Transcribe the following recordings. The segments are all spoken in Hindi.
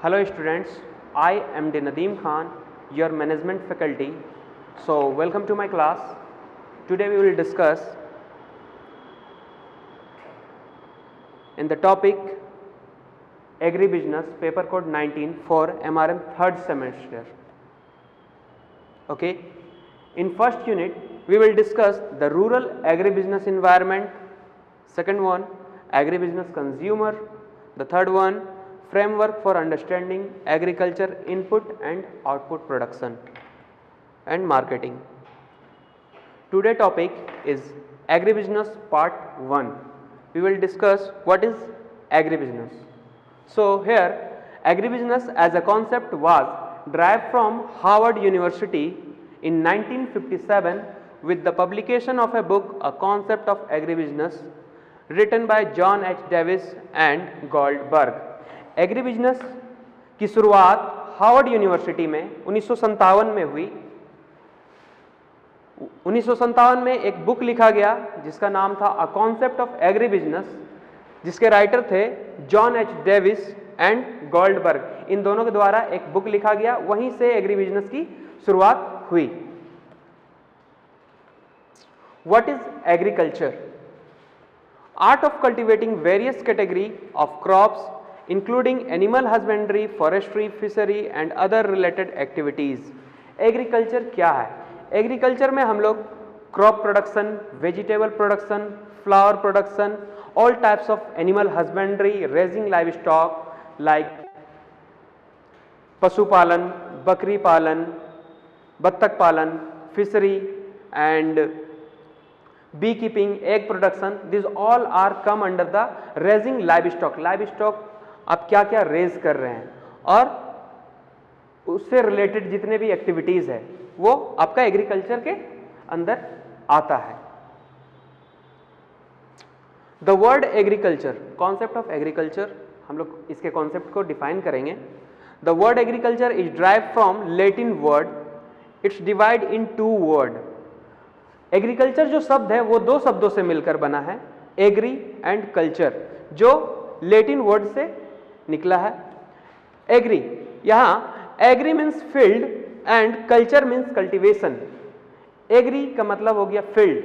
Hello students, I am Nadeem Khan, your management faculty. So welcome to my class. Today we will discuss in the topic Agribusiness paper code 19 for MRM third semester. Okay, in first unit we will discuss the rural agribusiness environment, second one agribusiness consumer, the third one framework for understanding agriculture input and output production and marketing. Today topic is agribusiness part 1. We will discuss what is agribusiness. So here agribusiness as a concept was derived from Harvard University in 1957 with the publication of a book, A Concept of Agribusiness, written by John H. Davis and Goldberg. Agribusiness की शुरुआत हार्वर्ड यूनिवर्सिटी में 1957 में हुई। 1957 में एक बुक लिखा गया जिसका नाम था अ कॉन्सेप्ट ऑफ एग्रीबिजनेस, जिसके राइटर थे John H Davis and Goldberg. इन दोनों के द्वारा एक बुक लिखा गया, वहीं से एग्रीबिजनेस की शुरुआत हुई। What is agriculture? Art of cultivating various category of crops including animal husbandry, forestry, fishery and other related activities. Agriculture क्या है? एग्रीकल्चर में हम लोग crop production, vegetable production, flower production, all types of animal husbandry, raising livestock like पशुपालन, बकरी पालन, बत्तख पालन, fishery and beekeeping, egg production, this all are come under the raising livestock. Livestock आप क्या क्या रेज कर रहे हैं और उससे रिलेटेड जितने भी एक्टिविटीज है वो आपका एग्रीकल्चर के अंदर आता है। The word agriculture, concept of agriculture, हम लोग इसके कॉन्सेप्ट को डिफाइन करेंगे। The word agriculture is drive from Latin word, its divide in two word. Agriculture जो शब्द है वो दो शब्दों से मिलकर बना है, एग्री एंड कल्चर, जो लैटिन वर्ड से निकला है। एग्री, यहां agri means field and culture means cultivation. Agri का मतलब हो गया फील्ड,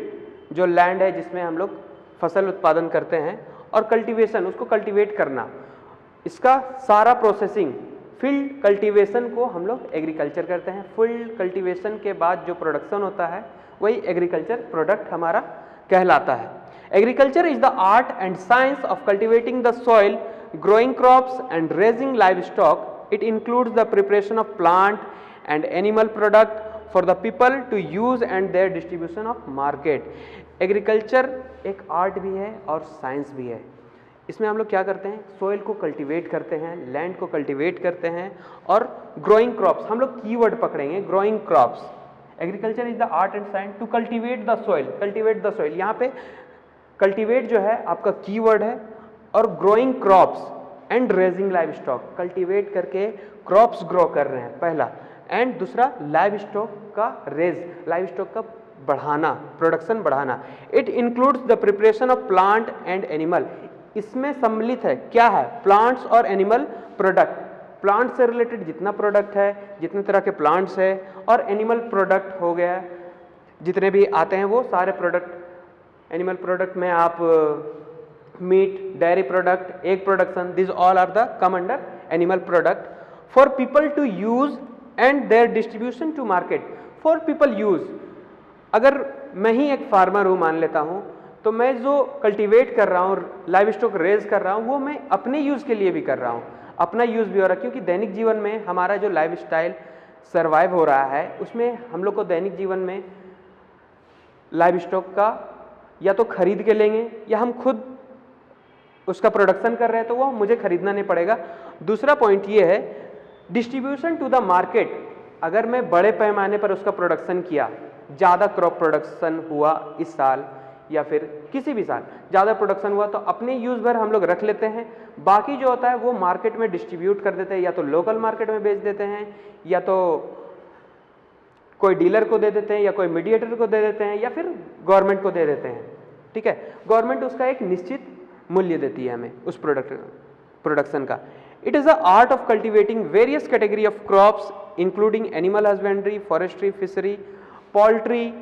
जो लैंड है जिसमें हम लोग फसल उत्पादन करते हैं, और कल्टीवेशन, उसको कल्टीवेट करना, इसका सारा प्रोसेसिंग, फील्ड कल्टीवेशन को हम लोग एग्रीकल्चर करते हैं। फील्ड कल्टीवेशन के बाद जो प्रोडक्शन होता है वही एग्रीकल्चर प्रोडक्ट हमारा कहलाता है। Agriculture is the art and science of cultivating the soil, growing crops and raising livestock. It includes the preparation of plant and animal product for the people to use and their distribution of market. Agriculture एक आर्ट भी है और साइंस भी है। इसमें हम लोग क्या करते हैं, सोइल को कल्टीवेट करते हैं, लैंड को कल्टीवेट करते हैं, और ग्रोइंग क्रॉप्स, हम लोग कीवर्ड पकड़ेंगे, growing crops. Agriculture is the art and science to cultivate the soil, cultivate the soil, यहाँ पे कल्टीवेट जो है आपका कीवर्ड है, और growing crops and raising livestock, cultivate करके क्रॉप्स ग्रो कर रहे हैं पहला, एंड दूसरा लाइव स्टॉक का रेज, लाइव स्टॉक का बढ़ाना, प्रोडक्शन बढ़ाना। It includes the preparation of plant and animal, इसमें सम्मिलित है क्या है, प्लांट्स और एनिमल प्रोडक्ट। प्लांट से रिलेटेड जितना प्रोडक्ट है, जितने तरह के प्लांट्स है, और एनिमल प्रोडक्ट हो गया, जितने भी आते हैं वो सारे प्रोडक्ट। एनिमल प्रोडक्ट में आप meet, dairy product, egg production, these all are the come under animal product for people to use and their distribution to market. For people use, अगर मैं ही एक फार्मर हूँ मान लेता हूँ, तो मैं जो कल्टीवेट कर रहा हूँ, लाइव स्टॉक रेज कर रहा हूँ, वो मैं अपने यूज़ के लिए भी कर रहा हूँ, अपना यूज़ भी हो रहा है, क्योंकि दैनिक जीवन में हमारा जो लाइफ स्टाइल सर्वाइव हो रहा है उसमें हम लोग को दैनिक जीवन में लाइव स्टॉक का या तो खरीद के लेंगे या हम खुद उसका प्रोडक्शन कर रहे हैं, तो वो मुझे खरीदना नहीं पड़ेगा। दूसरा पॉइंट ये है, डिस्ट्रीब्यूशन टू द मार्केट, अगर मैं बड़े पैमाने पर उसका प्रोडक्शन किया, ज़्यादा क्रॉप प्रोडक्शन हुआ इस साल या फिर किसी भी साल ज़्यादा प्रोडक्शन हुआ, तो अपने यूज़ भर हम लोग रख लेते हैं, बाकी जो होता है वो मार्केट में डिस्ट्रीब्यूट कर देते हैं, या तो लोकल मार्केट में बेच देते हैं, या तो कोई डीलर को दे देते हैं, या कोई मीडिएटर को दे देते हैं, या फिर गवर्नमेंट को दे देते हैं। ठीक है, गवर्नमेंट उसका एक निश्चित मूल्य देती है हमें उस प्रोडक्शन का। It is the art of cultivating various category of crops including animal husbandry, forestry, fishery, poultry,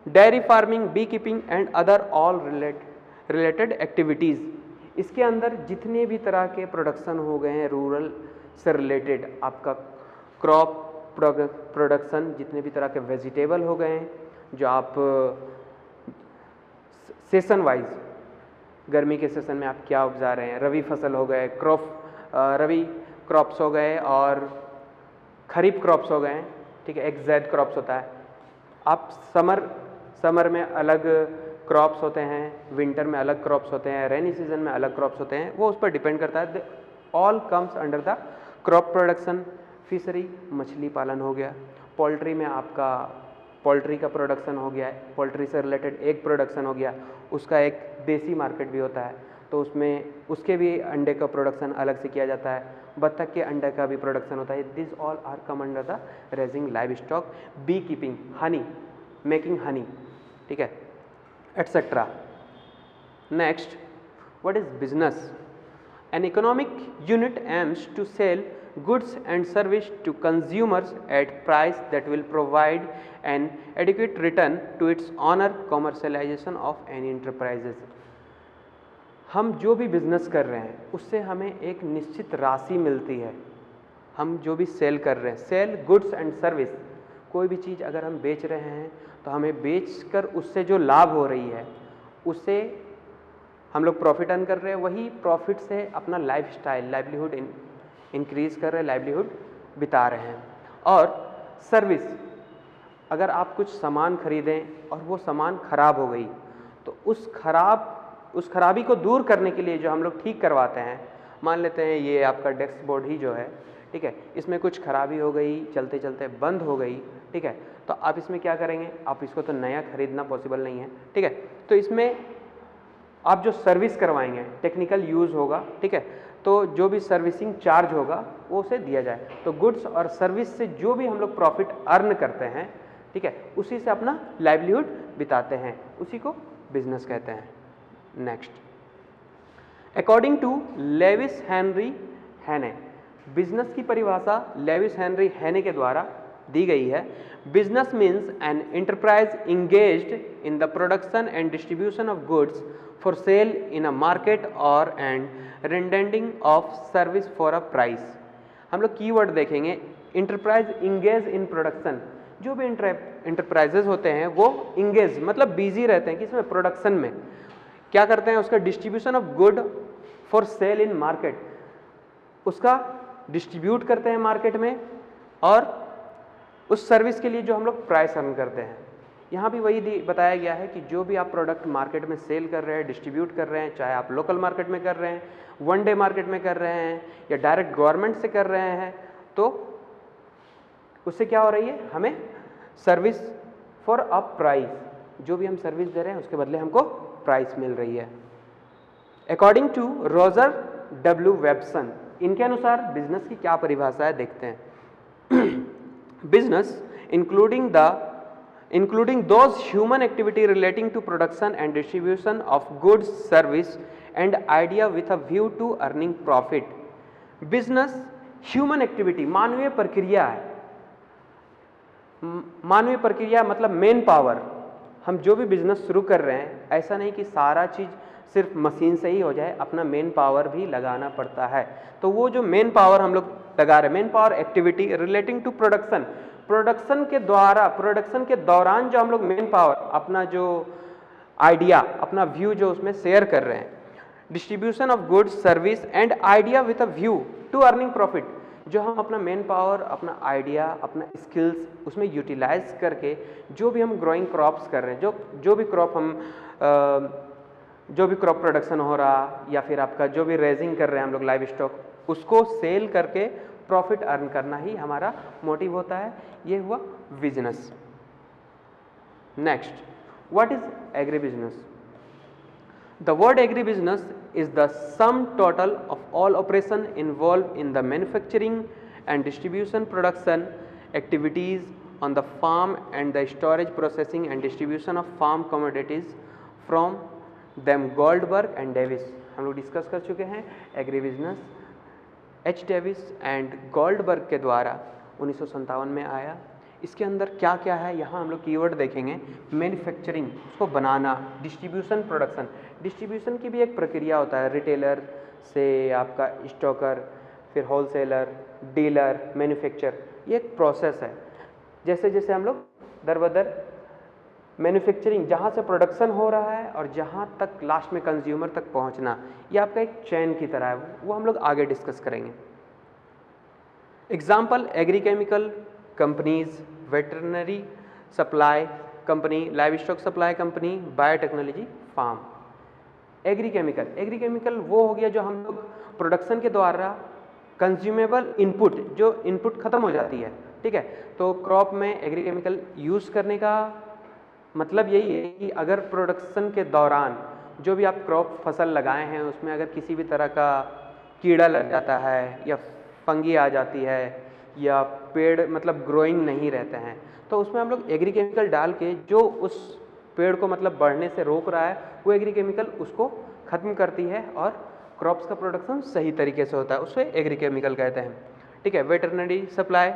dairy farming, beekeeping and other all related activities. इसके अंदर जितने भी तरह के प्रोडक्शन हो गए हैं रूरल से रिलेटेड, आपका क्रॉप प्रोडक्शन, जितने भी तरह के वेजिटेबल हो गए हैं जो आप सेशन वाइज गर्मी के सेशन में आप क्या उपजा रहे हैं, रवि फसल हो गए, रवि क्रॉप्स हो गए और खरीफ क्रॉप्स हो गए, ठीक है, एक ज़ैद क्रॉप्स होता है। आप समर में अलग क्रॉप्स होते हैं, विंटर में अलग क्रॉप्स होते हैं, रेनी सीजन में अलग क्रॉप्स होते हैं, वो उस पर डिपेंड करता है। All comes under the crop production. Fishery, मछली पालन हो गया। पोल्ट्री में आपका पोल्ट्री का प्रोडक्शन हो गया है, पोल्ट्री से रिलेटेड एग प्रोडक्शन हो गया, उसका एक देसी मार्केट भी होता है, तो उसमें उसके भी अंडे का प्रोडक्शन अलग से किया जाता है। बत्तख के अंडे का भी प्रोडक्शन होता है। This all are come under the raising livestock. Beekeeping, honey, making honey, ठीक है, etcetera. Next, what is business? An economic unit aims to sell goods and service to consumers at price that will provide an adequate return to its owner. Commercialization of any enterprises. हम जो भी बिजनेस कर रहे हैं उससे हमें एक निश्चित राशि मिलती है। हम जो भी सेल कर रहे हैं, सेल गुड्स एंड सर्विस, कोई भी चीज़ अगर हम बेच रहे हैं तो हमें बेचकर उससे जो लाभ हो रही है उससे हम लोग प्रॉफिट अर्न कर रहे हैं। वही प्रॉफिट से अपना लाइफ स्टाइल, लाइवलीहुड इंक्रीज कर रहे हैं, लाइवलीहुड बिता रहे हैं। और सर्विस, अगर आप कुछ सामान खरीदें और वो सामान खराब हो गई तो उस खराबी को दूर करने के लिए जो हम लोग ठीक करवाते हैं, मान लेते हैं ये आपका डेस्क बोर्ड ही जो है, ठीक है, इसमें कुछ खराबी हो गई, चलते चलते बंद हो गई, ठीक है, तो आप इसमें क्या करेंगे? आप इसको तो नया खरीदना पॉसिबल नहीं है, ठीक है, तो इसमें आप जो सर्विस करवाएंगे टेक्निकल यूज़ होगा, ठीक है, तो जो भी सर्विसिंग चार्ज होगा वो उसे दिया जाए। तो गुड्स और सर्विस से जो भी हम लोग प्रॉफिट अर्न करते हैं, ठीक है, उसी से अपना लाइवलीहुड बिताते हैं, उसी को बिजनेस कहते हैं। Next, according to Lewis Henry Haney, business की परिभाषा लेविस हेनरी हेने के द्वारा दी गई है। Business means an enterprise engaged in the production and distribution of goods for sale in a market और and rendering of service for a price. हम लोग कीवर्ड देखेंगे, इंटरप्राइज इंगेज इन प्रोडक्शन। जो भी इंटरप्राइजेज होते हैं वो इंगेज मतलब बिजी रहते हैं किसमें? प्रोडक्शन में। क्या करते हैं? उसका distribution of good for sale in market, उसका डिस्ट्रीब्यूट करते हैं मार्केट में, और उस सर्विस के लिए जो हम लोग प्राइस अर्न करते हैं। यहाँ भी वही बताया गया है कि जो भी आप प्रोडक्ट मार्केट में सेल कर रहे हैं, डिस्ट्रीब्यूट कर रहे हैं, चाहे आप लोकल मार्केट में कर रहे हैं, वन डे मार्केट में कर रहे हैं या डायरेक्ट गवर्नमेंट से कर रहे हैं, तो उससे क्या हो रही है? हमें सर्विस फॉर अ प्राइस, जो भी हम सर्विस दे रहे हैं उसके बदले हमको प्राइस मिल रही है। अकॉर्डिंग टू रोजर डब्ल्यू वेबसन, इनके अनुसार बिजनेस की क्या परिभाषा है देखते हैं। Business including those human activity relating to production and distribution of goods, service and idea with a view to earning profit. Business human activity, मानवीय प्रक्रिया है। मानवीय प्रक्रिया मतलब मेन पावर। हम जो भी बिजनेस शुरू कर रहे हैं, ऐसा नहीं कि सारा चीज़ सिर्फ मशीन से ही हो जाए, अपना मेन पावर भी लगाना पड़ता है। तो वो जो मेन पावर हम लोग लगा रहे हैं, man power activity relating to production, production के दौरान जो हम लोग मेन पावर, अपना जो आइडिया, अपना व्यू जो उसमें शेयर कर रहे हैं। Distribution of goods, service and idea with a view to earning profit, जो हम अपना मेन पावर, अपना आइडिया, अपना स्किल्स उसमें यूटिलाइज करके जो भी हम ग्रोइंग क्रॉप्स कर रहे हैं, जो भी क्रॉप प्रोडक्शन हो रहा या फिर आपका जो भी रेजिंग कर रहे हैं हम लोग लाइव स्टॉक, उसको सेल करके प्रॉफिट अर्न करना ही हमारा मोटिव होता है। ये हुआ business. Next, what is agri business? The word agri business is the sum total of all operation involve in the manufacturing and distribution production activities on the farm and the storage processing and distribution of farm commodities from them Goldberg and Davis. हम लोग डिस्कस कर चुके हैं agri business H Davis and Goldberg के द्वारा 1957 में आया। इसके अंदर क्या क्या है, यहाँ हम लोग कीवर्ड देखेंगे। मैन्युफैक्चरिंग, उसको बनाना, डिस्ट्रीब्यूशन, प्रोडक्शन। डिस्ट्रीब्यूशन की भी एक प्रक्रिया होता है, रिटेलर से आपका स्टॉकर, फिर होलसेलर, डीलर, मैन्युफैक्चर, ये एक प्रोसेस है। जैसे जैसे हम लोग दर बदर मैन्युफैक्चरिंग, जहाँ से प्रोडक्शन हो रहा है और जहाँ तक लास्ट में कंज्यूमर तक पहुँचना, ये आपका एक चेन की तरह है, वो हम लोग आगे डिस्कस करेंगे। Example, agrichemical companies, veterinary supply company, livestock supply company, biotechnology farm. Agrichemical वो हो गया जो हम लोग प्रोडक्शन के द्वारा कंज्यूमेबल इनपुट, जो इनपुट खत्म हो जाती है, ठीक है। तो क्रॉप में एग्रीकेमिकल यूज़ करने का मतलब यही है कि अगर प्रोडक्शन के दौरान जो भी आप क्रॉप फसल लगाए हैं उसमें अगर किसी भी तरह का कीड़ा लग जाता है या फंगी आ जाती है या पेड़ मतलब ग्रोइंग नहीं रहते हैं, तो उसमें हम लोग एग्रीकेमिकल डाल के जो उस पेड़ को मतलब बढ़ने से रोक रहा है, वो एग्रीकेमिकल उसको ख़त्म करती है और क्रॉप्स का प्रोडक्शन सही तरीके से होता है, उसे एग्रीकेमिकल कहते हैं, ठीक है। वेटरनरी सप्लाई,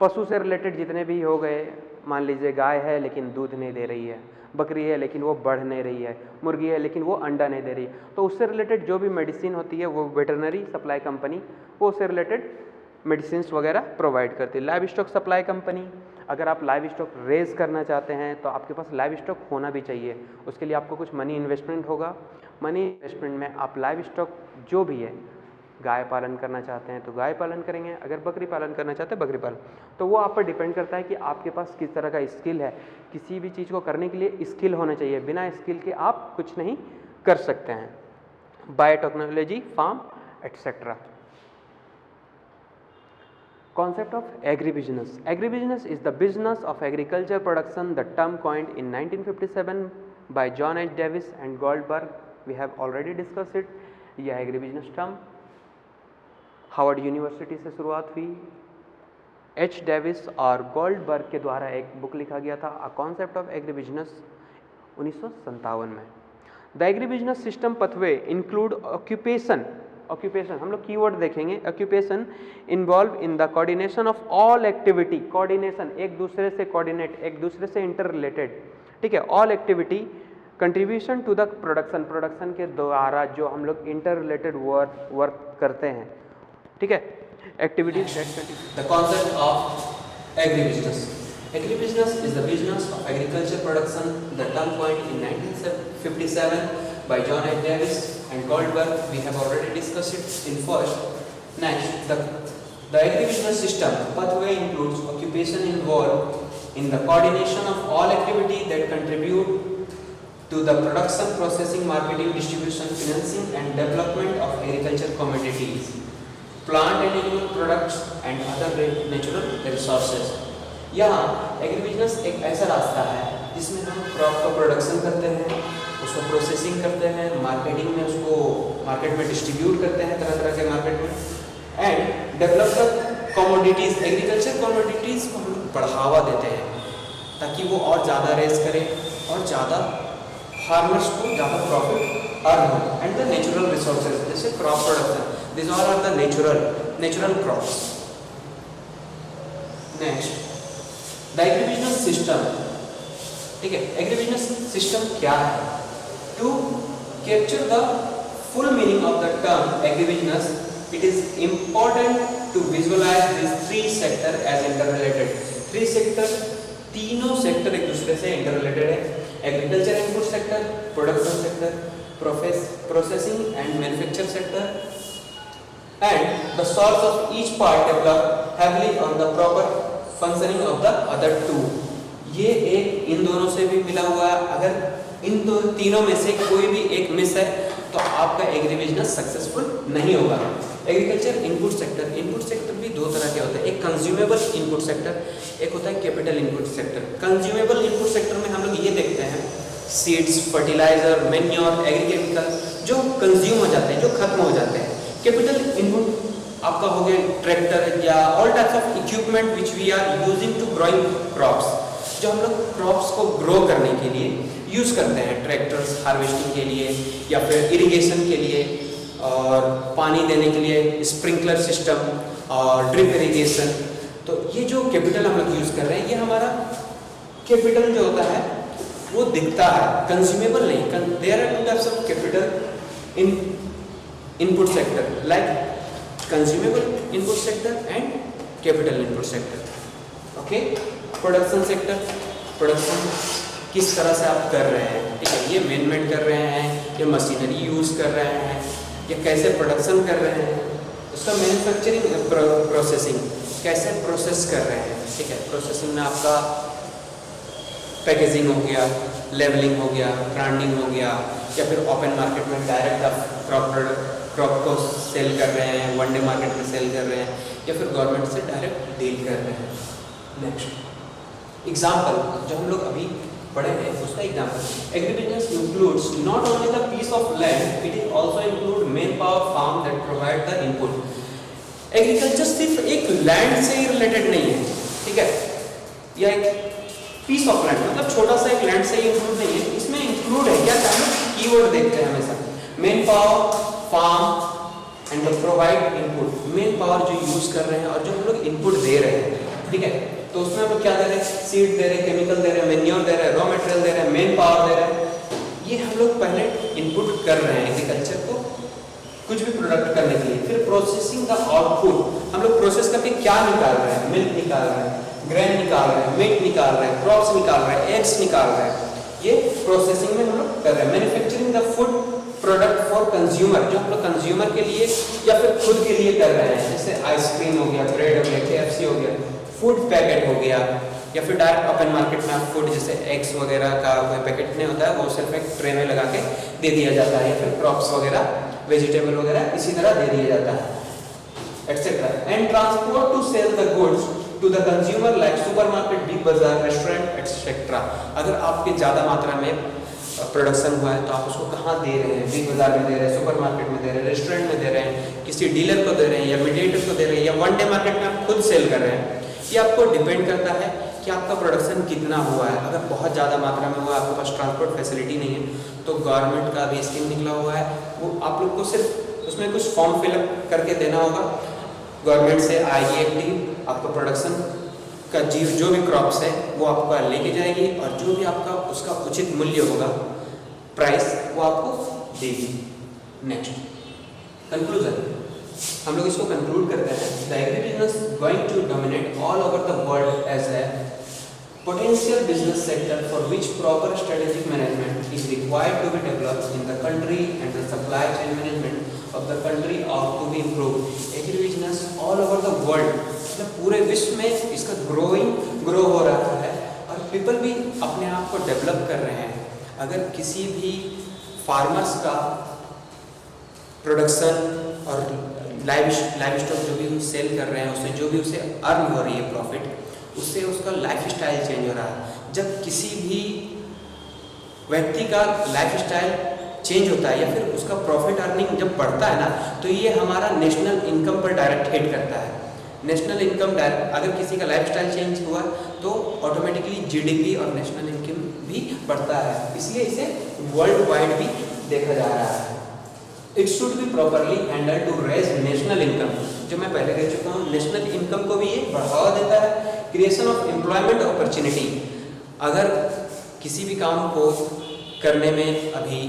पशु से रिलेटेड जितने भी हो गए, मान लीजिए गाय है लेकिन दूध नहीं दे रही है, बकरी है लेकिन वो बढ़ नहीं रही है, मुर्गी है लेकिन वो अंडा नहीं दे रही है, तो उससे रिलेटेड जो भी मेडिसिन होती है वो वेटरनरी सप्लाई कंपनी वो उससे रिलेटेड मेडिसिन वगैरह प्रोवाइड करती है। लाइव स्टॉक सप्लाई कंपनी, अगर आप लाइव स्टॉक रेज करना चाहते हैं तो आपके पास लाइव स्टॉक होना भी चाहिए, उसके लिए आपको कुछ मनी इन्वेस्टमेंट होगा। मनी इन्वेस्टमेंट में आप लाइव स्टॉक जो भी है, गाय पालन करना चाहते हैं तो गाय पालन करेंगे, अगर बकरी पालन करना चाहते हैं बकरी पालन, तो वो आप पर डिपेंड करता है कि आपके पास किस तरह का स्किल है। किसी भी चीज़ को करने के लिए स्किल होना चाहिए, बिना स्किल के आप कुछ नहीं कर सकते हैं। Biotechnology farm etcetera. Concept of agribusiness. Agribusiness is the business of agriculture production. The term coined in 1957 by John H. Davis and Goldberg. We have already discussed it. यह agribusiness term हार्वर्ड यूनिवर्सिटी से शुरुआत हुई। एच डेविस और गोल्डबर्ग के द्वारा एक बुक लिखा गया था, अ कॉन्सेप्ट ऑफ एग्रीबिजनेस, 1957 में। The agribusiness system पथवे include occupation हम लोग कीवर्ड देखेंगे। Occupation involve in the coordination of all activity, coordination एक दूसरे से कोऑर्डिनेट, एक दूसरे से इंटर रिलेटेड, ठीक है। All activity contribution to the production के द्वारा जो हम लोग इंटर रिलेटेड वर्क करते हैं, ठीक है। Activities that the concept of agribusiness. Agribusiness is the business of agriculture production. The term coined in 1957 by John H. Davis and Goldberg. We have already discussed it in first. Next, the agribusiness system pathway includes occupation involved in the coordination of all activity that contribute to the production, processing, marketing, distribution, financing and development of agriculture commodities, plant and animal products and other natural resources. यहाँ एग्रीबिजनेस एक ऐसा रास्ता है जिसमें हम क्रॉप का प्रोडक्शन करते हैं, उसको प्रोसेसिंग करते हैं, मार्केटिंग में उसको मार्केट में डिस्ट्रीब्यूट करते हैं तरह तरह के मार्केट में, and develop commodities, agriculture commodities को हम बढ़ावा देते हैं ताकि वो और ज़्यादा रेस करें और ज़्यादा फार्मर्स को ज़्यादा प्रॉफिट अर्न हो। एंड द नेचुरल रिसोर्सेज जैसे crop production, this all are the natural crops. Next, the agribusiness system, ठीक है। एग्रीबिजनेस सिस्टम क्या है? To capture the full meaning of the term agribusiness, it is important to visualize this three sector as interrelated. Three sector, तीनों सेक्टर एक दूसरे से इंटररिलेटेड है। Agriculture input sector, production sector, processing and manufacture sector, and the source of each part develop heavily on the proper functioning of the other two. ये एक इन दोनों से भी मिला हुआ है। अगर इन दो तीनों में से कोई भी एक मिस है तो आपका एग्रीबिजनेस सक्सेसफुल नहीं होगा। एग्रीकल्चर इनपुट सेक्टर भी दो तरह के होते हैं, एक कंज्यूमेबल इनपुट सेक्टर, एक होता है capital input sector. Consumable input sector में हम लोग ये देखते हैं सीड्स, फर्टिलाइजर, मैन्योर, एग्रीकेमिकल जो कंज्यूम हो जाते हैं, जो खत्म हो जाते हैं। कैपिटल इनपुट आपका हो गया ट्रैक्टर या all types of equipment which we are using to growing crops, जो हम लोग क्रॉप्स को ग्रो करने के लिए यूज़ करते हैं। ट्रैक्टर्स हार्वेस्टिंग के लिए या फिर इरिगेशन के लिए, और पानी देने के लिए स्प्रिंकलर सिस्टम और ड्रिप इरिगेशन। तो ये जो कैपिटल हम लोग यूज़ कर रहे हैं, ये हमारा कैपिटल जो होता है वो दिखता है, कंज्यूमेबल नहीं। There are two types of capital in input sector, like consumable input sector and capital input sector. Okay, production sector, production किस तरह से आप कर रहे हैं, ठीक है, ये मैनेजमेंट कर रहे हैं, ये मशीनरी यूज़ कर रहे हैं, ये कैसे प्रोडक्शन कर रहे हैं, उसका मैन्युफैक्चरिंग प्रोसेसिंग कैसे प्रोसेस कर रहे हैं, ठीक है। प्रोसेसिंग में आपका पैकेजिंग हो गया, लेवलिंग हो गया, ब्रांडिंग हो गया, या फिर ओपन मार्केट में डायरेक्ट आप क्रॉप को सेल कर रहे हैं, वन डे मार्केट में सेल कर रहे हैं, या फिर गवर्नमेंट से डायरेक्ट डील कर रहे हैं। नेक्स्ट एग्जाम्पल जो हम लोग अभी पढ़े हैं उसका example, agribusiness includes not only the piece of land, it is also include man power farm that provide the input. Agriculture सिर्फ एक लैंड से ही रिलेटेड नहीं है, ठीक है, या एक पीस ऑफ लैंड मतलब छोटा सा एक लैंड से ही इंक्लूड नहीं है, इसमें इंक्लूड है क्या, हम लोग कीवर्ड देखते हैं हमेशा, man power farm and the provide input. Man power जो यूज कर रहे हैं और जो हम लोग इनपुट दे रहे हैं, ठीक है, तो उसमें हम लोग क्या दे रहे हैं, सीड दे रहे हैं, केमिकल दे रहे हैं, मैन्योर दे रहे हैं, रॉ मटेरियल दे रहे हैं, मेन पावर दे रहे हैं, ये हम लोग पहले इनपुट कर रहे हैं एग्रीकल्चर को कुछ भी प्रोडक्ट करने के लिए। फिर प्रोसेसिंग द आउटपुट, हम लोग प्रोसेस करके क्या निकाल रहे हैं, मिल्क निकाल रहे हैं, ग्रेन निकाल रहे हैं, मीट निकाल रहे हैं, क्रॉप्स निकाल रहे हैं, एग्स निकाल रहे हैं, ये प्रोसेसिंग में हम लोग कर रहे हैं। Manufacturing the food product for consumer, जो हम लोग कंज्यूमर के लिए या फिर खुद के लिए कर रहे हैं, जैसे आइसक्रीम हो गया, ब्रेड हो गया, KFC हो गया, फूड पैकेट हो गया, या फिर डायरेक्ट ओपन मार्केट में आप फूड जैसे एग्स वगैरह का कोई पैकेट नहीं होता है, वो सिर्फ एक ट्रे में लगा के दे दिया जाता है, या फिर क्रॉप्स वगैरह, वेजिटेबल वगैरह इसी तरह दे दिया जाता है etcetera. And transport to sell the goods to the consumer like supermarket, Big Bazaar, restaurant etcetera. अगर आपके ज़्यादा मात्रा में प्रोडक्शन हुआ है तो आप उसको कहाँ दे रहे हैं, बिग बाजार में दे रहे हैं, सुपरमार्केट में दे रहे हैं, रेस्टोरेंट में दे रहे हैं, किसी डीलर को दे रहे हैं, या मीडिएटर को दे रहे हैं, या वन डे मार्केट में आप खुद सेल कर रहे हैं। ये आपको डिपेंड करता है कि आपका प्रोडक्शन कितना हुआ है। अगर बहुत ज़्यादा मात्रा में हुआ है, आपके पास ट्रांसपोर्ट फैसिलिटी नहीं है, तो गवर्नमेंट का भी स्कीम निकला हुआ है, वो आप लोग को सिर्फ उसमें कुछ फॉर्म फिलअप करके देना होगा, गवर्नमेंट से आएगी एक टीम, आपका प्रोडक्शन का जो भी क्रॉप्स है वो आपको लेके जाएगी, और जो भी आपका उसका उचित मूल्य होगा, प्राइस, वो आपको देगी। नेक्स्ट कंक्लूजन, हम लोग इसको कंक्लूड करते हैं, the agribusiness going to dominate all over the world as a potential business sector for which proper strategic management is required to be developed in the country, and the supply chain management of the country ought to be improved. Agribusiness all over the world, मतलब पूरे विश्व में इसका ग्रो हो रहा है, और पीपल भी अपने आप को डेवलप कर रहे हैं। अगर किसी भी फार्मर्स का प्रोडक्शन और लाइव स्टॉक जो भी सेल कर रहे हैं, उससे जो भी उसे अर्न हो रही है प्रॉफिट, उससे उसका लाइफ स्टाइल चेंज हो रहा है। जब किसी भी व्यक्ति का लाइफ स्टाइल चेंज होता है या फिर उसका प्रॉफिट अर्निंग जब बढ़ता है ना, तो ये हमारा नेशनल इनकम पर डायरेक्ट हिट करता है। नेशनल इनकम डायरेक्ट, अगर किसी का लाइफ स्टाइल चेंज हुआ तो ऑटोमेटिकली GDP और नेशनल इनकम भी बढ़ता है, इसलिए इसे वर्ल्ड वाइड भी देखा जा रहा है। It should be properly handle to raise national income, जो मैं पहले कह चुका हूँ, नेशनल इनकम को भी ये बढ़ावा देता है। क्रिएशन ऑफ एम्प्लॉयमेंट अपॉर्चुनिटी, अगर किसी भी काम को करने में अभी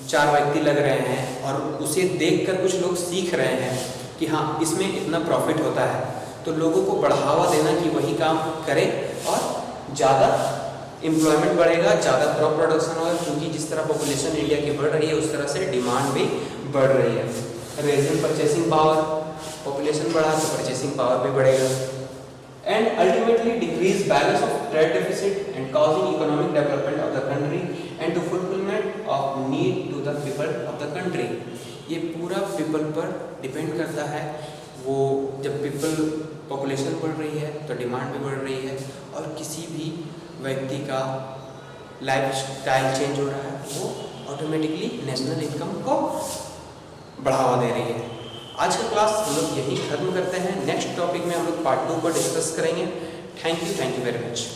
4 व्यक्ति लग रहे हैं और उसे देखकर कुछ लोग सीख रहे हैं कि हाँ इसमें इतना प्रॉफिट होता है, तो लोगों को बढ़ावा देना कि वही काम करें और ज़्यादा एम्प्लॉयमेंट बढ़ेगा, ज़्यादा क्रॉप प्रोडक्शन होगा, क्योंकि जिस तरह पॉपुलेशन इंडिया की बढ़ रही है उस तरह से डिमांड भी बढ़ रही है। रेजिंग परचेसिंग पावर, पॉपुलेशन बढ़ा तो परचेसिंग पावर भी बढ़ेगा। And ultimately decrease balance of trade deficit and causing economic development of the country and to fulfilment of need to the people of the country. ये पूरा पीपल पर डिपेंड करता है। वो जब पीपल पॉपुलेशन बढ़ रही है तो डिमांड भी बढ़ रही है, और किसी भी व्यक्ति का लाइफ स्टाइल चेंज हो रहा है, वो ऑटोमेटिकली नेशनल इनकम को बढ़ावा दे रही है। आज का क्लास हम लोग यही खत्म करते हैं। नेक्स्ट टॉपिक में हम लोग पार्ट 2 पर डिस्कस करेंगे। Thank you very much.